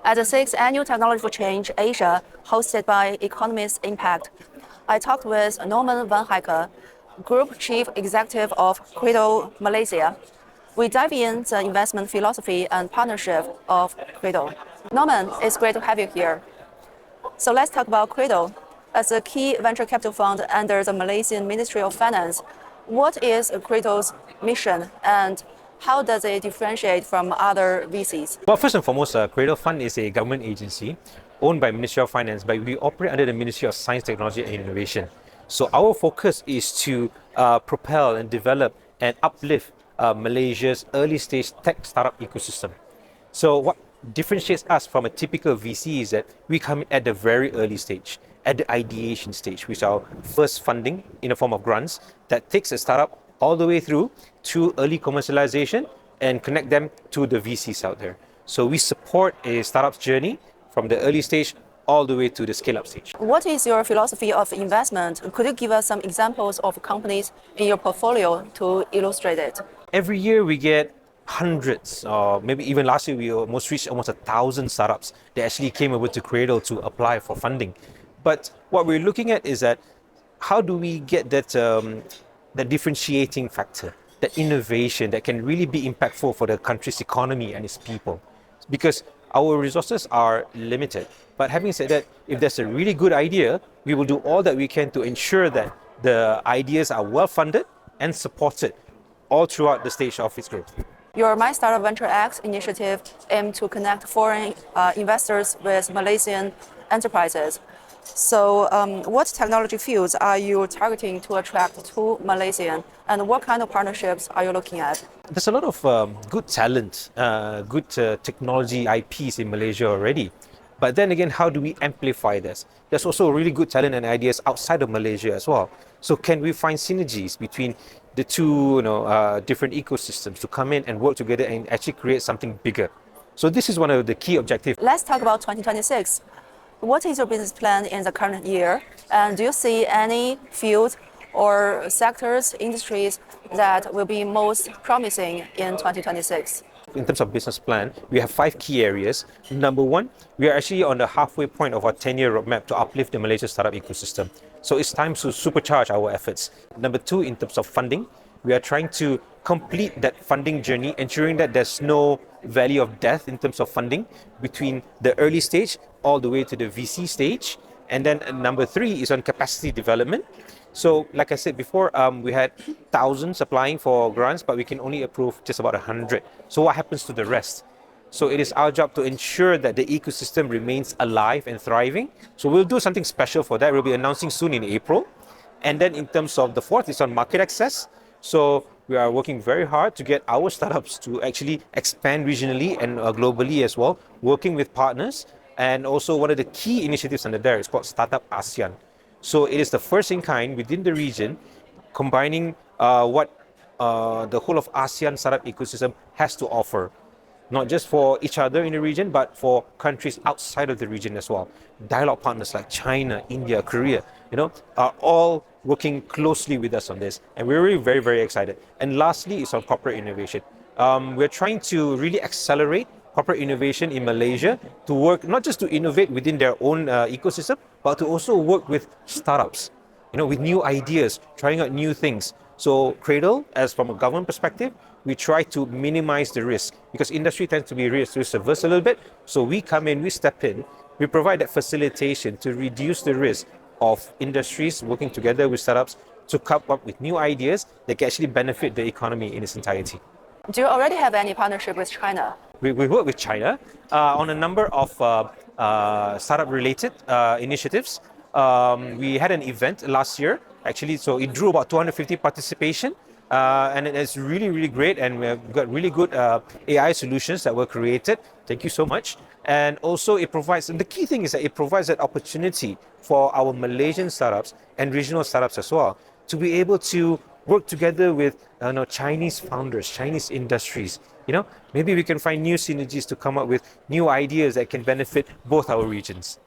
At the 6th Annual Technology for Change Asia, hosted by Economist Impact, I talked with Norman Vanhaecke, Group Chief Executive of Cradle, Malaysia. We dive into the investment philosophy and partnership of Cradle. Norman, it's great to have you here. So let's talk about Cradle. As a key venture capital fund under the Malaysian Ministry of Finance, what is Cradle's mission and how does it differentiate from other VCs? Well, first and foremost, Cradle Fund is a government agency owned by Ministry of Finance, but we operate under the Ministry of Science, Technology and Innovation. So our focus is to propel and develop and uplift Malaysia's early stage tech startup ecosystem. So what differentiates us from a typical VC is that we come in at the very early stage, at the ideation stage, which is our first funding in the form of grants that takes a startup all the way through to early commercialization and connect them to the VCs out there. So we support a startup's journey from the early stage all the way to the scale-up stage. What is your philosophy of investment? Could you give us some examples of companies in your portfolio to illustrate it? Every year we get hundreds, or maybe even last year we almost reached almost 1,000 startups that actually came over to Cradle to apply for funding. But what we're looking at is that how do we get that differentiating factor, that innovation that can really be impactful for the country's economy and its people? Because our resources are limited. But having said that, if there's a really good idea, we will do all that we can to ensure that the ideas are well funded and supported all throughout the stage of its growth. Your My Startup Venture X initiative aims to connect foreign investors with Malaysian enterprises. So what technology fields are you targeting to attract to Malaysian, and what kind of partnerships are you looking at? There's a lot of good talent, good technology IPs in Malaysia already. But then again, how do we amplify this? There's also really good talent and ideas outside of Malaysia as well. So can we find synergies between the two different ecosystems to come in and work together and actually create something bigger? So this is one of the key objectives. Let's talk about 2026. What is your business plan in the current year? And do you see any fields or sectors, industries that will be most promising in 2026? In terms of business plan, we have 5 key areas. Number one, we are actually on the halfway point of our 10-year roadmap to uplift the Malaysia startup ecosystem. So it's time to supercharge our efforts. Number 2, in terms of funding, we are trying to complete that funding journey, ensuring that there's no valley of death in terms of funding between the early stage all the way to the VC stage. And then number 3 is on capacity development. So like I said before, we had thousands applying for grants, but we can only approve just about 100. So what happens to the rest? So it is our job to ensure that the ecosystem remains alive and thriving. So we'll do something special for that. We'll be announcing soon in April. And then in terms of the fourth is on market access. So we are working very hard to get our startups to actually expand regionally and globally as well, working with partners. And also one of the key initiatives under there is called Startup ASEAN. So it is the first in kind within the region, combining what the whole of ASEAN startup ecosystem has to offer, not just for each other in the region, but for countries outside of the region as well. Dialogue partners like China, India, Korea, are all working closely with us on this. And we're really very, very excited. And lastly is on corporate innovation. We're trying to really accelerate corporate innovation in Malaysia to work, not just to innovate within their own ecosystem, but to also work with startups, with new ideas, trying out new things. So Cradle, as from a government perspective, we try to minimize the risk because industry tends to be risk averse a little bit. So we come in, we step in, we provide that facilitation to reduce the risk of industries working together with startups to come up with new ideas that can actually benefit the economy in its entirety. Do you already have any partnership with China? We work with China on a number of startup-related initiatives. We had an event last year, actually, so it drew about 250 participation, and it's really, really great, and we've got really good AI solutions that were created. Thank you so much. And also it provides, and the key thing is that it provides that opportunity for our Malaysian startups and regional startups as well to be able to work together with Chinese founders, Chinese industries. Maybe we can find new synergies to come up with new ideas that can benefit both our regions.